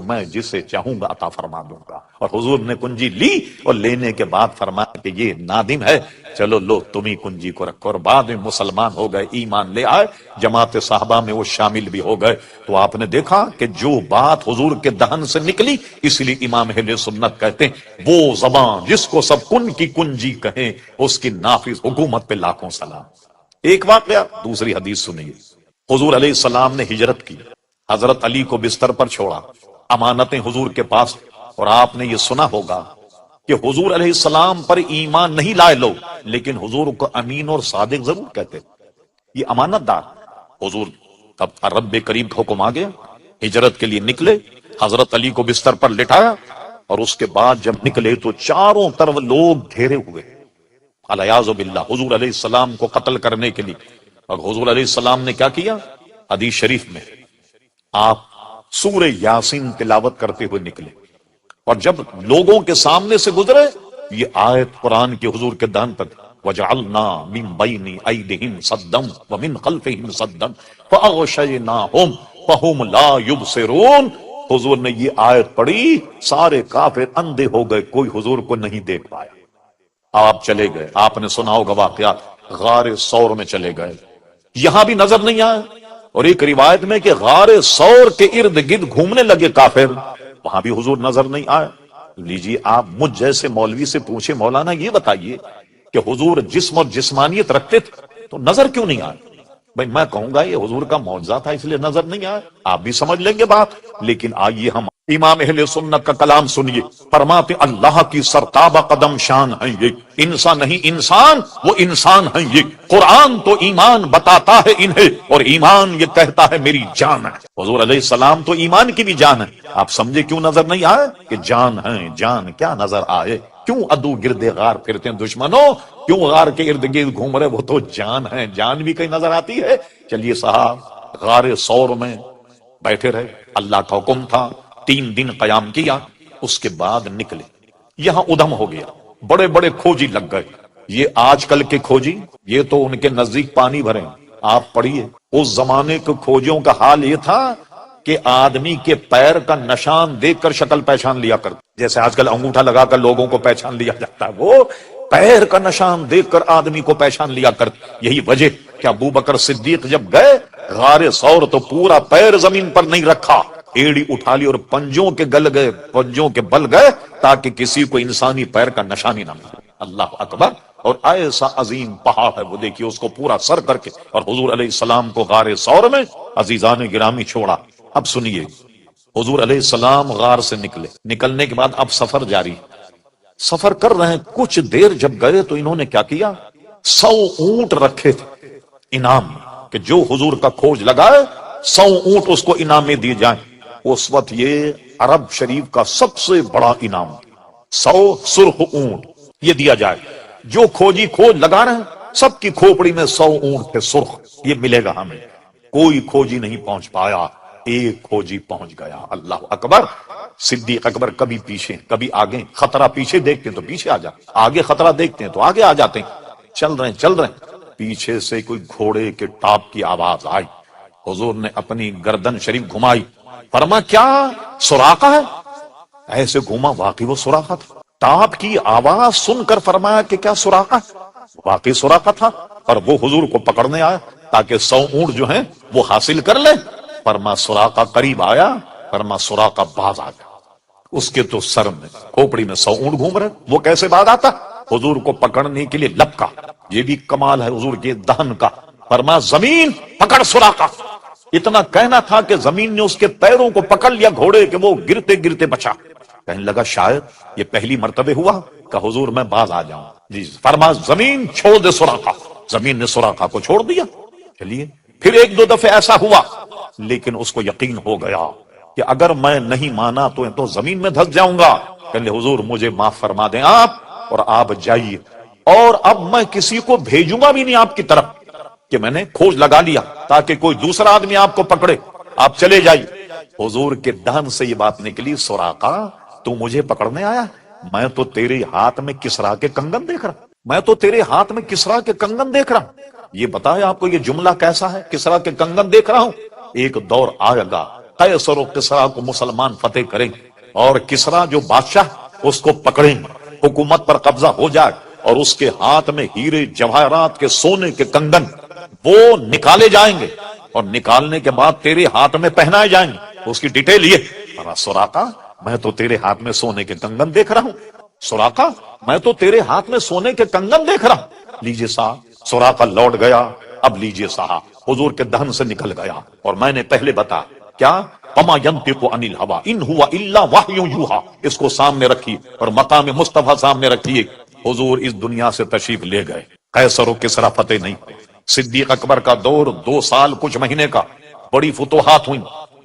میں جسے چاہوں گا عطا فرما دوں گا۔ اور حضور نے کنجی لی اور لینے کے بعد فرمایا کہ یہ نادم ہے، چلو لو تم ہی کنجی کو رکھو۔ اور بعد میں مسلمان ہو گئے، ایمان لے آئے، جماعت صحابہ میں وہ شامل بھی ہو گئے۔ تو آپ نے دیکھا کہ جو بات حضور کے دہن سے نکلی، اس لیے امام اہل سنت کہتے ہیں وہ زبان جس کو سب کن کی کنجی کہیں اس کی نافذ حکومت پہ لاکھوں سلام۔ ایک واقعہ، دوسری حدیث سنیے۔ حضور علیہ السلام نے ہجرت کی، حضرت علی کو بستر پر چھوڑا، امانتیں حضور کے پاس، اور آپ نے یہ سنا ہوگا کہ حضور علیہ السلام پر ایمان نہیں لائے لوگ، لیکن حضور کو امین اور صادق ضرور کہتے، یہ امانت دار۔ حضور اب رب کریم کا حکم آ گیا، ہجرت کے لیے نکلے، حضرت علی کو بستر پر لٹایا، اور اس کے بعد جب نکلے تو چاروں طرف لوگ گھیرے ہوئے الیاذ باللہ حضور علیہ السلام کو قتل کرنے کے لیے۔ اور حضور علیہ السلام نے کیا کیا؟ حدیث شریف میں آپ سورہ یاسین تلاوت کرتے ہوئے نکلے، اور جب لوگوں کے سامنے سے گزرے یہ آیت قرآن کے حضور کے دہن پر، وَجَعَلْنَا مِن بَيْنِ أَيْدِهِمْ سَدًّا وَمِن خَلْفِهِمْ سَدًّا فَأَغْشَيْنَاهُمْ فَهُمْ لَا يُبْصِرُونَ۔ حضور نے یہ آیت پڑھی، سارے کافر اندھے ہو گئے، کوئی حضور کو نہیں دیکھ پایا۔ آپ چلے گئے، آپ نے سنا ہوگا واقعات، غار ثور میں چلے گئے، یہاں بھی نظر نہیں آیا، اور ایک روایت میں کہ غار ثور کے ارد گرد گھومنے لگے کافر، وہاں بھی حضور نظر نہیں آیا۔ لیجیے آپ مجھ جیسے مولوی سے پوچھے مولانا یہ بتائیے کہ حضور جسم اور جسمانیت رکھتے تھے تو نظر کیوں نہیں آیا؟ بھائی میں کہوں گا یہ حضور کا معجزہ تھا اس لیے نظر نہیں آیا، آپ بھی سمجھ لیں گے بات، لیکن آئیے ہم امام اہل سنت کا کلام سنیے، فرماتے اللہ کی سرتابہ قدم شان ہیں یہ، انسان نہیں انسان، وہ انسان ہیں یہ، قرآن تو ایمان بتاتا ہے انہیں، اور ایمان یہ کہتا ہے میری جان ہے۔ حضور علیہ السلام تو ایمان کی بھی جان ہے۔ آپ سمجھے کیوں نظر نہیں آئے کہ جان ہے؟ جان کیا نظر آئے؟ کیوں ادو گردے غار پھرتے ہیں دشمنوں؟ کیوں غار کے ارد گرد گھوم رہے؟ وہ تو جان ہے، جان بھی کہیں نظر آتی ہے۔ چلیے صاحب، غار ثور میں بیٹھے رہے، اللہ کا حکم تھا، 3 دن قیام کیا، اس کے بعد نکلے، یہاں ادھم ہو گیا، بڑے بڑے کھوجی لگ گئے۔ یہ آج کل کے کھوجی، یہ تو ان کے نزدیک پانی بھرے۔ آپ پڑھیے، اس زمانے کے کھوجیوں کا حال یہ تھا کہ آدمی کے پیر کا نشان دیکھ کر شکل پہچان لیا کر، جیسے آج کل انگوٹھا لگا کر لوگوں کو پہچان لیا جاتا ہے، وہ پیر کا نشان دیکھ کر آدمی کو پہچان لیا کر۔ یہی وجہ کہ ابو بکر صدیق جب گئے غار ثور تو پورا پیر زمین پر نہیں رکھا، ایڑی اٹھا لی اور پنجوں کے گل گئے، پنجوں کے بل گئے، تاکہ کسی کو انسانی پیر کا نشانی نہ ملے۔ اللہ اکبر! اور ایسا عظیم پہاڑ ہے وہ، دیکھیے اس کو پورا سر کر کے، اور حضور علیہ السلام کو غار ثور میں عزیزان گرامی چھوڑا۔ اب سنیے، حضور علیہ السلام غار سے نکلے، نکلنے کے بعد اب سفر جاری، سفر کر رہے ہیں۔ کچھ دیر جب گئے تو انہوں نے کیا کیا، 100 اونٹ رکھے تھے انعام، کہ جو حضور کا کھوج لگائے 100 اونٹ اس کو انعام میں دیے جائیں۔ اس وقت یہ عرب شریف کا سب سے بڑا انعام، 100 سرخ اونٹ یہ دیا جائے۔ جو کھوجی کھوج لگا رہے ہیں سب کی کھوپڑی میں 100 اونٹ تھے سرخ، یہ ملے گا ہمیں۔ کوئی کھوجی نہیں پہنچ پایا، ایک کھوجی پہنچ گیا۔ اللہ اکبر! صدیق اکبر کبھی پیچھے کبھی آگے، خطرہ پیچھے دیکھتے ہیں تو پیچھے آ جاتے، آگے خطرہ دیکھتے ہیں تو آگے آ جاتے ہیں۔ چل رہے ہیں، پیچھے سے کوئی گھوڑے کے ٹاپ کی آواز آئی۔ حضور نے اپنی گردن شریف گھمائی، فرما کیا سراقہ ہے؟ ایسے گھوما، واقعی وہ سراقہ تھا۔ ٹاپ کی آواز سن کر فرمایا کہ کیا سراقہ ہے؟ واقعی سراقہ تھا، اور وہ حضور کو پکڑنے آیا تاکہ 100 اونٹ جو ہیں وہ حاصل کر لے۔ فرما سراقہ قریب آیا، فرما سراقہ باز آ گیا، اس کے تو سر میں کھوپڑی میں 100 اونٹ گھوم رہے، وہ کیسے باز آتا؟ حضور کو پکڑنے کے لیے لپکا، یہ بھی کمال ہے حضور کے دہن کا۔ فرما زمین پکڑ سراقہ، اتنا کہنا تھا کہ زمین نے اس کے پیروں کو پکڑ لیا گھوڑے کے، وہ گرتے گرتے بچا۔ کہنے لگا شاید یہ پہلی مرتبہ ہوا کہ حضور میں باز آ جاؤں۔ جی فرما زمین چھوڑ دے سراقہ، زمین نے سراقہ کو چھوڑ دیا۔ چلیے پھر 1-2 دفعے ایسا ہوا، لیکن اس کو یقین ہو گیا کہ اگر میں نہیں مانا تو زمین میں دھس جاؤں گا۔ کہنے حضور مجھے معاف فرما دیں آپ، اور آپ جائیے، اور اب میں کسی کو بھیجوں گا بھی نہیں آپ کی طرف کہ میں نے کھوج لگا لیا تاکہ کوئی دوسرا آدمی آپ کو پکڑے، آپ چلے جائیے۔ حضور کے دہن سے یہ بات نکلی، سراقہ تو مجھے پکڑنے آیا؟ میں تو تیرے ہاتھ میں کسرا کے کنگن دیکھ رہا، میں تو تیرے ہاتھ میں کسرا کے کنگن دیکھ رہا ہوں۔ یہ بتائے آپ کو یہ جملہ کیسا ہے، کسرا کے کنگن دیکھ رہا ہوں؟ ایک دور آئے گا قیصر و کسرا کو مسلمان فتح کریں، اور کسرا جو بادشاہ اس کو پکڑیں، حکومت پر قبضہ ہو جائے، اور اس کے ہاتھ میں ہیرے جواہرات کے سونے کے کنگن وہ نکالے جائیں گے، اور نکالنے کے بعد تیرے ہاتھ میں پہنائے جائیں گے۔ اس کی ڈیٹیل یہ، سراقہ میں تو تیرے ہاتھ میں سونے کے کنگن دیکھ رہا ہوں، سراقہ میں تو تیرے ہاتھ میں سونے کے کنگن دیکھ رہا ہوں۔ لیجئے صاحب، سراقہ لوٹ گیا۔ اب لیجئے صاحب، حضور کے دہن سے نکل گیا، اور میں نے پہلے بتا کیا، وما ينطق عن الهوى ان هو الا وحی یوحى، اس کو سامنے رکھی اور مقام مصطفیٰ سامنے رکھیے۔ حضور اس دنیا سے تشریف لے گئے، قیصر و کسرا فتح نہیں ہوئے۔ صدیق اکبر کا دور 2 سال کچھ مہینے کا، بڑی فتوحات ہوئی،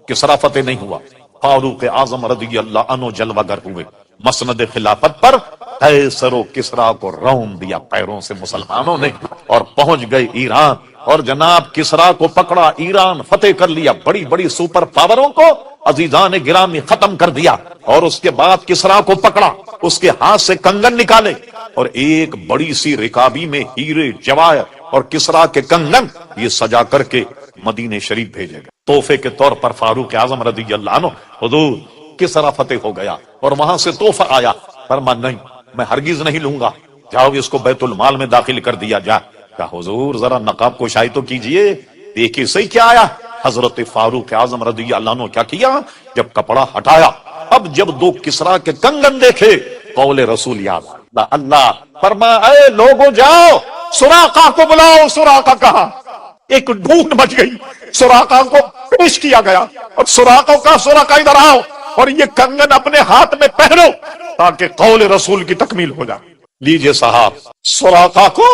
کسرا فتح نہیں ہوا۔ فاروق اعظم رضی اللہ عنہ جلوہ گر ہوئے، مسند خلافت پر قیصر و کسرا کو رون دیا پیروں سے مسلمانوں نے، اور پہنچ گئے ایران، اور جناب کسرا کو پکڑا، ایران فتح کر لیا، بڑی بڑی سپر پاوروں کو عزیزان گرامی ختم کر دیا۔ اور اس کے بعد کسرا کو پکڑا، اس کے ہاتھ سے کنگن نکالے، اور ایک بڑی سی رکابی میں ہیرے جواہر اور کسرا کے کنگن یہ سجا کر کے مدینے شریف بھیجے گئے تحفے کے طور پر۔ فاروق اعظم رضی اللہ عنہ، حضور کسرا فتح ہو گیا، اور وہاں سے تحفہ آیا، فرما نہیں میں ہرگز نہیں لوں گا، جاؤ اس کو بیت المال میں داخل کر دیا جائے۔ کہا حضور ذرا نقاب کشائی تو کیجئے، دیکھیے صحیح کیا آیا۔ حضرت فاروق اعظم رضی اللہ عنہ کیا کیا، جب کپڑا ہٹایا، اب جب 2 کسرا کے کنگن دیکھے، قول رسول یاد آیا، اللہ فرما اے لوگوں جاؤ سراقہ کو بلاؤ۔ سراقہ کہا، ایک ڈھونڈ مچ گئی، سراقہ کو پیش کیا گیا، اور سراقہ کا سراقہ ادھر آؤ۔ اور یہ کنگن اپنے ہاتھ میں پہنو تاکہ قول رسول کی تکمیل ہو جائے۔ لیجئے صاحب، سراقہ کو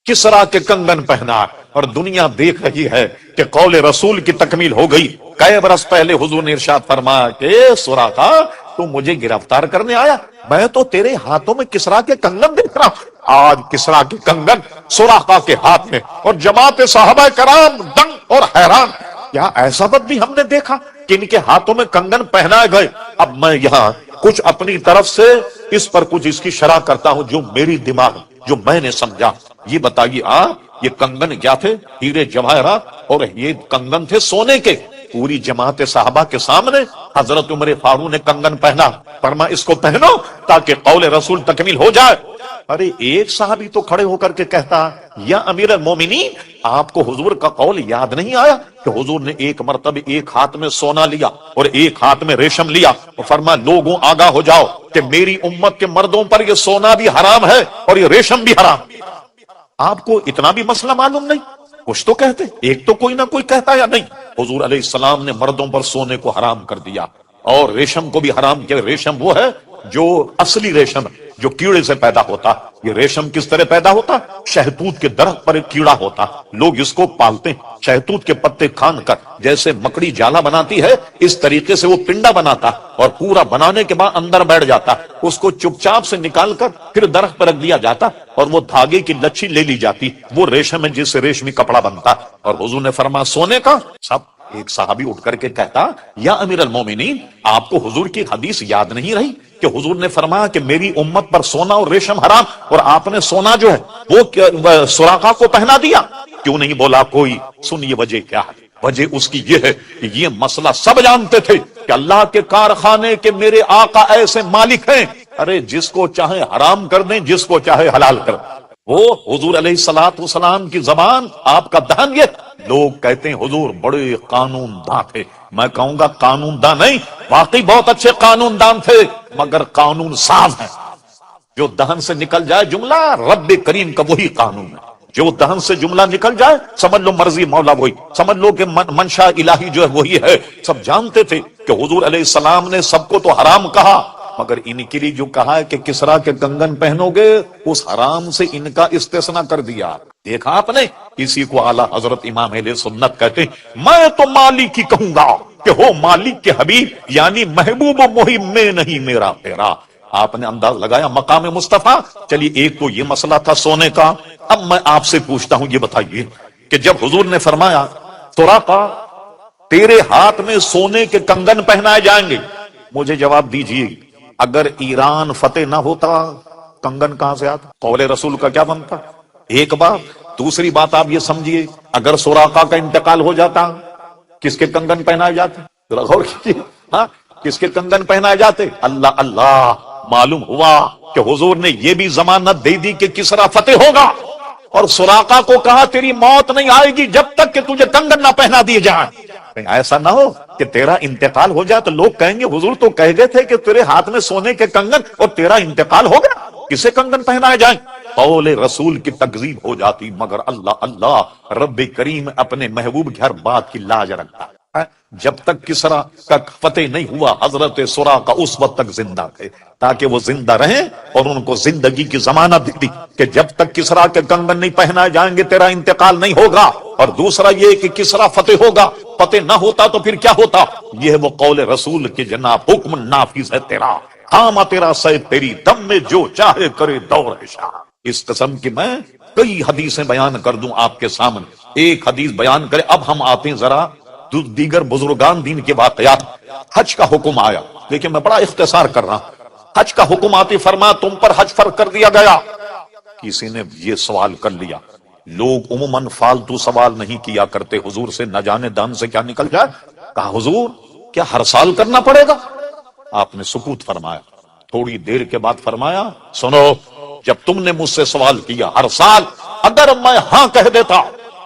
کسرا کے کنگن پہنا اور دنیا دیکھ رہی ہے کہ قول رسول کی تکمیل ہو گئی۔ کئی برس پہلے حضور نے ارشاد فرمایا کہ سراقہ تو مجھے گرفتار کرنے آیا، میں تو تیرے ہاتھوں میں کسرا کے کنگن دیکھ رہا ہوں۔ آج کسرا کے کنگن سراقہ کے ہاتھ میں، اور جماعت صحابہ کرام دنگ اور حیران، کیا ایسا وقت بھی ہم نے دیکھا کہ ان کے ہاتھوں میں کنگن پہنائے گئے؟ اب میں یہاں کچھ اپنی طرف سے اس پر کچھ اس کی شرح کرتا ہوں جو میری دماغ، جو میں نے سمجھا۔ یہ بتائیے آپ، یہ کنگن کیا تھے؟ ہیرے جواہرات، اور یہ کنگن تھے سونے کے۔ پوری جماعت صحابہ کے سامنے حضرت عمر فاروق نے کنگن پہنا، فرما اس کو پہنو تاکہ قول رسول تکمیل ہو جائے۔ ارے ایک صحابی تو کھڑے ہو کر کے کہتا، یا امیر المومنین، آپ کو حضور کا قول یاد نہیں آیا کہ حضور نے ایک مرتبہ ایک ہاتھ میں سونا لیا اور ایک ہاتھ میں ریشم لیا اور فرمایا لوگوں آگاہ ہو جاؤ کہ میری امت کے مردوں پر یہ سونا بھی حرام ہے اور یہ ریشم بھی حرام۔ آپ کو اتنا بھی مسئلہ معلوم نہیں؟ کچھ تو کہتے، ایک تو کوئی نہ کوئی کہتا یا نہیں؟ حضور علیہ السلام نے مردوں پر سونے کو حرام کر دیا اور ریشم کو بھی حرام کیا۔ ریشم وہ ہے جو اصلی ریشم ہے جو کیڑے سے پیدا ہوتا۔ یہ ریشم کس طرح پیدا ہوتا؟ شہتوت کے درخت پر ایک کیڑا ہوتا، لوگ اس کو پالتے ہیں، شہتوت کے پتے کھان کر جیسے مکڑی جالا بناتی ہے اس طریقے سے وہ پنڈا بناتا اور پورا بنانے کے بعد اندر بیٹھ جاتا، اس کو چپ چاپ سے نکال کر پھر درخت پر رکھ دیا جاتا اور وہ دھاگے کی لچھی لے لی جاتی، وہ ریشم ہے جس سے ریشمی کپڑا بنتا۔ اور حضور نے فرمایا سونے کا سب۔ ایک صحابی اٹھ کر کے کہتا، یا امیر المومنین، آپ کو حضور کی حدیث یاد نہیں رہی کہ حضور نے فرمایا کہ میری امت پر سونا اور ریشم حرام، اور آپ نے سونا جو ہے وہ سراقہ کو پہنا دیا؟ کیوں نہیں بولا کوئی؟ سنیے وجہ کیا ہے۔ وجہ اس کی یہ ہے کہ یہ مسئلہ سب جانتے تھے کہ اللہ کے کارخانے کے میرے آقا ایسے مالک ہیں، ارے جس کو چاہے حرام کر دیں، جس کو چاہے حلال کر دیں۔ وہ حضور علیہ الصلوۃ والسلام کی زبان، آپ کا دہن، یہ لوگ کہتے ہیں حضور بڑے قانون داں تھے۔ میں کہوں گا قانون داں نہیں، واقعی بہت اچھے قانون دان تھے، مگر قانون ساز ہیں۔ جو دہن سے نکل جائے جملہ رب کریم کا وہی قانون ہے، جو دہن سے جملہ نکل جائے سمجھ لو مرضی مولا وہی، سمجھ لو کہ منشا الہی جو ہے وہی ہے۔ سب جانتے تھے کہ حضور علیہ السلام نے سب کو تو حرام کہا، مگر ان کے لیے جو کہا ہے کہ کسرا کے کنگن پہنو گے، اس حرام سے ان کا استثناء کر دیا۔ دیکھا آپ نے، اسی کو اعلیٰ حضرت امام اہل سنت کہتے ہیں، میں تو مالک ہی کہوں گا کہ ہو مالک کے حبیب، یعنی محبوب و محب میں نہیں میرا پیرا۔ آپ نے انداز لگایا مقام مصطفیٰ۔ چلیے ایک تو یہ مسئلہ تھا سونے کا۔ اب میں آپ سے پوچھتا ہوں، یہ بتائیے کہ جب حضور نے فرمایا سراقہ تیرے ہاتھ میں سونے کے کنگن پہنائے جائیں گے، مجھے جواب دیجیے، اگر ایران فتح نہ ہوتا کنگن کہاں سے آتا؟ قول رسول کا کیا بنتا؟ ایک بات۔ دوسری بات آپ یہ سمجھیے، اگر سراقہ کا انتقال ہو جاتا کس کے کنگن پہنائے جاتے؟ ذرا غور کیجیے، ہاں کس کے کنگن پہنائے جاتے؟ اللہ اللہ، معلوم ہوا کہ حضور نے یہ بھی ضمانت دے دی کہ کسرا فتح ہوگا، اور سراقہ کو کہا تیری موت نہیں آئے گی جب تک کہ تجھے کنگن نہ پہنا دیے جائیں۔ ایسا نہ ہو کہ تیرا انتقال ہو جائے تو لوگ کہیں گے حضور تو کہہ گئے تھے کہ تیرے ہاتھ میں سونے کے کنگن اور تیرا انتقال ہو گیا، کسے کنگن پہنائے جائیں؟ قول رسول کی تکذیب ہو جاتی۔ مگر اللہ اللہ، رب کریم اپنے محبوب کی ہر بات کی لاج رکھتا ہے۔ جب تک کسرا کا فتح نہیں ہوا، حضرت سراقہ اس وقت تک زندہ تھے تاکہ وہ زندہ رہیں، اور ان کو زندگی کی ضمانت دی کہ جب تک کسرا کے کنگن نہیں پہنائے جائیں گے تیرا انتقال نہیں ہوگا۔ اور دوسرا یہ کہ کسرا فتح ہوگا، فتح نہ ہوتا تو پھر کیا ہوتا؟ یہ ہے وہ قول رسول کے جناب، حکم نافذ ہے تیرا، خامہ تیرا سید تیری دم میں جو چاہے کرے دور شاہ۔ اس قسم کی میں کئی حدیثیں بیان کر دوں آپ کے سامنے، ایک حدیث بیان کرے۔ اب ہم آتے ہیں ذرا دیگر بزرگان دین کے واقعات۔ حج کا حکم آیا، لیکن میں بڑا اختصار کر رہا ہوں۔ حج کا حکم آتے فرمایا تم پر حج فرض کر دیا گیا۔ کسی نے یہ سوال کر لیا، لوگ عموماً فالتو سوال نہیں کیا کرتے حضور سے، نہ جانے دان سے کیا نکل جائے۔ کہا حضور کیا ہر سال کرنا پڑے گا؟ آپ نے سکوت فرمایا، تھوڑی دیر کے بعد فرمایا سنو، جب تم نے مجھ سے سوال کیا ہر سال، اگر میں ہاں کہہ دیتا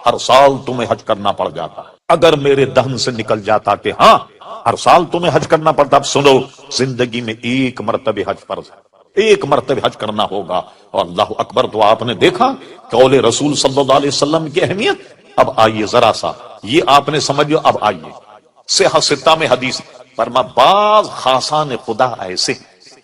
ہر سال تمہیں حج کرنا پڑ جاتا، اگر میرے دہن سے نکل جاتا کہ ہاں ہر سال تمہیں حج کرنا پڑتا۔ اب سنو، زندگی میں ایک مرتبہ حج فرض ہے، ایک مرتبہ حج کرنا ہوگا۔ اور اللہ اکبر، تو آپ نے دیکھا قول رسول صلی اللہ علیہ وسلم کی اہمیت۔ اب آئیے ذرا سا، یہ آپ نے سمجھو۔ اب آئیے صحیح ستہ میں حدیث، فرما بعض خاصان خدا ایسے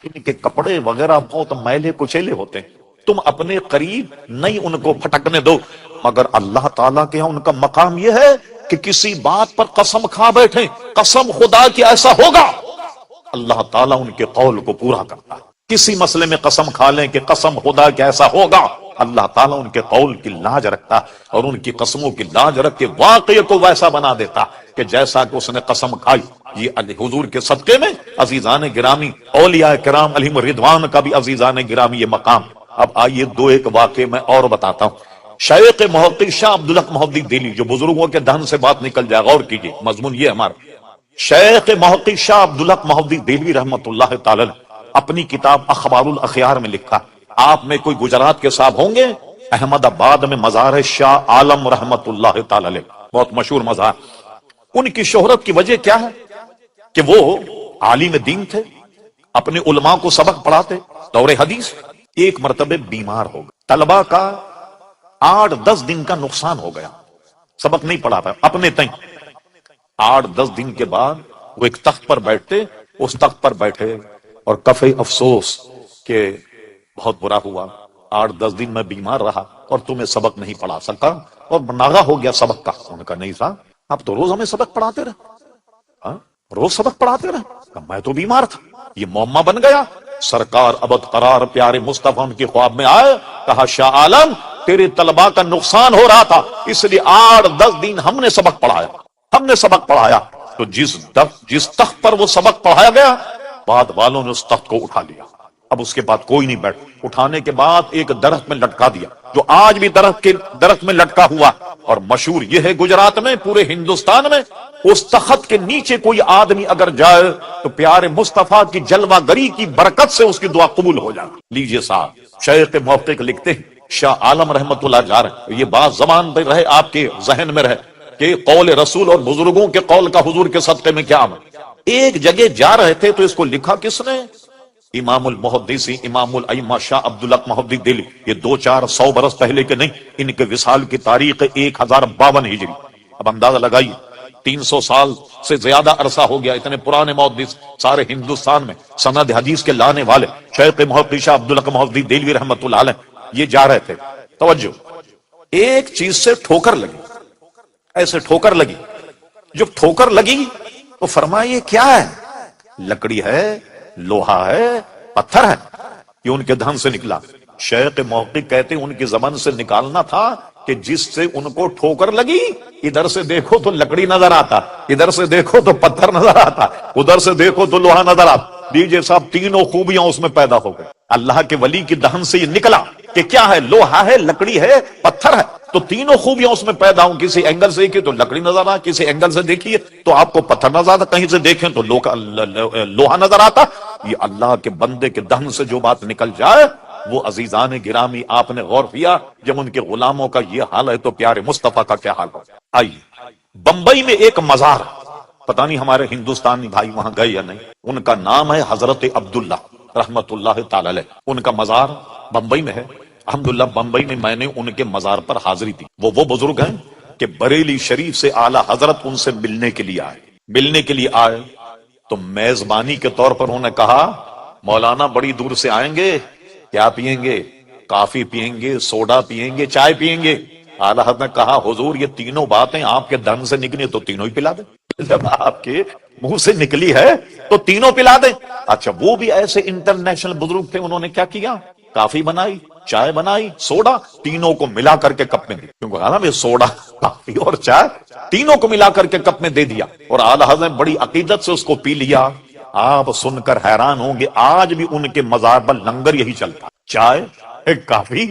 ان کے کپڑے وغیرہ بہت میلے کچیلے ہوتے ہیں، تم اپنے قریب نہیں ان کو پھٹکنے دو، مگر اللہ تعالیٰ کے یہاں ان کا مقام یہ ہے کہ کسی بات پر قسم کھا بیٹھیں، قسم خدا کی ایسا ہوگا، اللہ تعالیٰ ان کے قول کو پورا کرتا ہے۔ کسی مسئلے میں قسم کھا لیں کہ قسم خدا کی ایسا ہوگا، اللہ تعالیٰ ان کے قول کی لاج رکھتا اور ان کی قسموں کی لاج رکھ کے واقعے کو ویسا بنا دیتا کہ جیسا کہ اس نے قسم کھائی۔ یہ حضور کے صدقے میں عزیزان گرامی، اولیاء کرام علیہم الرضوان کا بھی عزیزان گرامی یہ مقام۔ اب آئیے دو ایک واقعے میں اور بتاتا ہوں۔ شیخ محقق شاہ عبدالحق محدث دہلوی، جو بزرگوں کے دہن سے بات نکل جائے، غور کیجیے مضمون یہ ہمارا۔ شیخ محقق شاہ عبدالحق محدث دہلوی رحمۃ اللہ تعالی اپنی کتاب اخبار الاخیار میں لکھا، آپ میں کوئی گجرات کے صاحب ہوں گے، احمد آباد میں مزار ہے شاہ عالم رحمۃ اللہ تعالی علیہ، بہت مشہور مزار۔ ان کی شہرت کی وجہ کیا ہے کہ وہ عالم دین تھے، اپنے علماء کو سبق پڑھاتے، دور حدیث۔ ایک مرتبہ بیمار ہو گئے، طلبہ کا 8-10 دن کا نقصان ہو گیا، سبق نہیں پڑھا پایا اپنے تئیں۔ 8-10 دن کے بعد وہ ایک تخت پر بیٹھتے، اس تخت پر بیٹھے اور کفے افسوس کہ بہت برا ہوا، 8-10 دن میں بیمار رہا اور تمہیں سبق نہیں پڑھا سکا اور ناغہ ہو گیا سبق کا۔ انہوں نے کہا نہیں صاحب، آپ تو روز ہمیں سبق پڑھاتے رہے، روز سبق پڑھاتے رہے۔ کہا میں تو بیمار تھا، یہ معمہ بن گیا۔ سرکار ابد قرار پیارے مصطفیٰ ان کی خواب میں آئے، کہا شاہ عالم تیرے طلباء کا نقصان ہو رہا تھا، اس لیے 8-10 دن ہم نے سبق پڑھایا، ہم نے سبق پڑھایا۔ تو جس تخت پر وہ سبق پڑھایا گیا، بعد والوں نے اس تخت کو اٹھا لیا، اب اس کے بعد کوئی نہیں بیٹھ۔ اٹھانے کے بعد ایک درخت میں لٹکا دیا، جو آج بھی درخت میں لٹکا ہوا، اور مشہور یہ ہے گجرات میں، پورے ہندوستان میں، اس تخت کے نیچے کوئی آدمی اگر جائے تو پیارے مصطفیٰ کی جلوہ گری کی برکت سے اس کی دعا قبول ہو جائے۔ لیجئے صاحب، شیخ محقق لکھتے ہیں، شاہ عالم رحمت اللہ جا رہے، یہ بات زبان پہ رہے، آپ کے ذہن میں رہے کہ قول رسول اور بزرگوں کے قول کا حضور کے صدقے میں کیا عمل۔ ایک جگہ جا رہے تھے تو اس کو لکھا کس نے؟ امام المحدثین امام الائمہ شاہ عبدالحق محدث دہلوی۔ یہ 200-400 برس پہلے کے نہیں، ان کے وصال کی تاریخ 1052 ہجری۔ اب اندازہ لگائی 300 سال سے زیادہ عرصہ ہو گیا، اتنے پرانے محدث سارے ہندوستان میں سند حدیث کے لانے والے شیخ محقق شاہ عبدالحق محدث دہلوی رحمۃ اللہ علیہ، یہ جا رہے تھے۔ توجہ، ایک چیز سے ٹھوکر لگی، ایسے ٹھوکر لگی۔ جب ٹھوکر لگی تو فرمایا یہ کیا ہے؟ لکڑی ہے، لوہا ہے، پتھر ہے۔ یہ ان کے دہن سے نکلا۔ شیخ محقق کہتے ان کی زبان سے نکالنا تھا کہ جس سے ان کو ٹھوکر لگی، ادھر سے دیکھو تو لکڑی نظر آتا، ادھر سے دیکھو تو پتھر نظر آتا، ادھر سے دیکھو تو لوہا نظر آتا۔ دیجئے صاحب، تینوں خوبیاں اس میں پیدا ہو گئی۔ اللہ کے ولی کی دہن سے یہ نکلا کہ کیا ہے؟ لوہا ہے، لکڑی ہے، پتھر ہے۔ تو تینوں خوبیاں اس میں پیدا ہوں، کسی اینگل سے دیکھیے تو لکڑی نظر آ، کسی اینگل سے دیکھیے تو آپ کو پتھر نظر آتا، کہیں سے دیکھیں تو لوہا نظر آتا۔ یہ اللہ کے بندے کے دہن سے جو بات نکل جائے، وہ عزیزان گرامی آپ نے غور کیا، جب ان کے غلاموں کا یہ حال ہے تو پیارے مصطفیٰ کا کیا حال ہو۔ آئیے، بمبئی میں ایک مزار، پتہ نہیں ہمارے ہندوستانی بھائی وہاں گئے یا نہیں، ان کا نام ہے حضرت عبداللہ رحمت اللہ تعالی علیہ، ان کا مزار بمبئی میں ہے۔ الحمدللہ بمبئی میں میں نے ان کے مزار پر حاضری دی۔ وہ بزرگ ہیں کہ بریلی شریف سے اعلیٰ حضرت ان سے ملنے کے لیے آئے تو میزبانی کے طور پر انہوں نے کہا مولانا بڑی دور سے آئیں گے، کیا پیئیں گے؟ کافی پیئیں گے، سوڈا پیئیں گے، چائے پیئیں گے؟ اعلیٰ حضرت نے کہا حضور یہ تینوں باتیں آپ کے دہن سے نکلی تو تینوں ہی پلا دیں، جب آپ کے منہ سے نکلی ہے تو تینوں پلا دیں۔ اچھا، وہ بھی ایسے انٹرنیشنل بزرگ تھے، انہوں نے کیا کیا؟ کافی بنائی، چائے بنائی، سوڈا، تینوں کو ملا کر کے کپ میں دی، کیونکہ کہا نا میں سوڈا، کافی اور چائے تینوں کو ملا کر کے کپ میں دے دیا، اور اعلیٰ حضرت نے بڑی عقیدت سے اس کو پی لیا۔ آپ سن کر حیران ہوں گے، آج بھی ان کے مزار پر لنگر یہی چلتا، چائے، کافی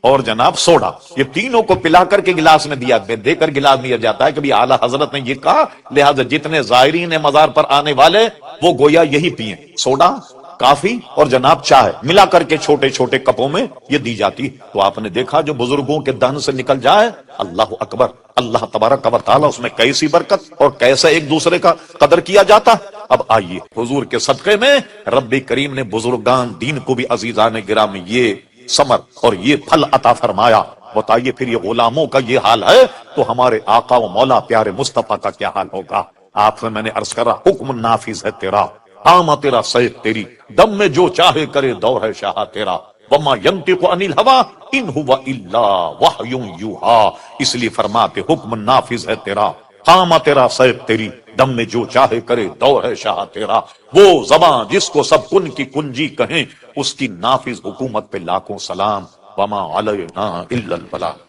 اور جناب سوڈا، یہ تینوں کو پلا کر کے گلاس میں دے کر گلاس دیا جاتا ہے کہ بھی اعلیٰ حضرت نے یہ کہا، لہذا جتنے زائرین مزار پر آنے والے وہ گویا یہی پئیں، سوڈا، کافی اور جناب چائے ملا کر کے چھوٹے چھوٹے کپوں میں یہ دی جاتی۔ تو آپ نے دیکھا جو بزرگوں کے دہن سے نکل جائے، اللہ اکبر، اللہ تبارک و تعالی اس میں کیسی برکت اور کیسا ایک دوسرے کا قدر کیا جاتا۔ اب آئیے، حضور کے صدقے میں رب کریم نے بزرگان دین کو بھی عزیزان گرامی یہ ثمر اور یہ پھل عطا فرمایا۔ بتائیے پھر یہ غلاموں کا یہ حال ہے تو ہمارے آقا و مولا پیارے مصطفیٰ کا کیا حال ہوگا؟ آپ میں نے عرض کرا حکم نافذ ہے تیرا، عام تیرا سیف تیری، دم میں جو چاہے کرے دور ہے شاہ تیرا، وما ينطق عن الهوى ان هو الا وحی یوحا، اس لیے فرماتے حکم نافذ ہے تیرا، قام تیرا سیف تیری، دم میں جو چاہے کرے دور ہے شاہ تیرا، وہ زبان جس کو سب کن کی کنجی کہیں، اس کی نافذ حکومت پہ لاکھوں سلام، وما علینا الا البلاغ۔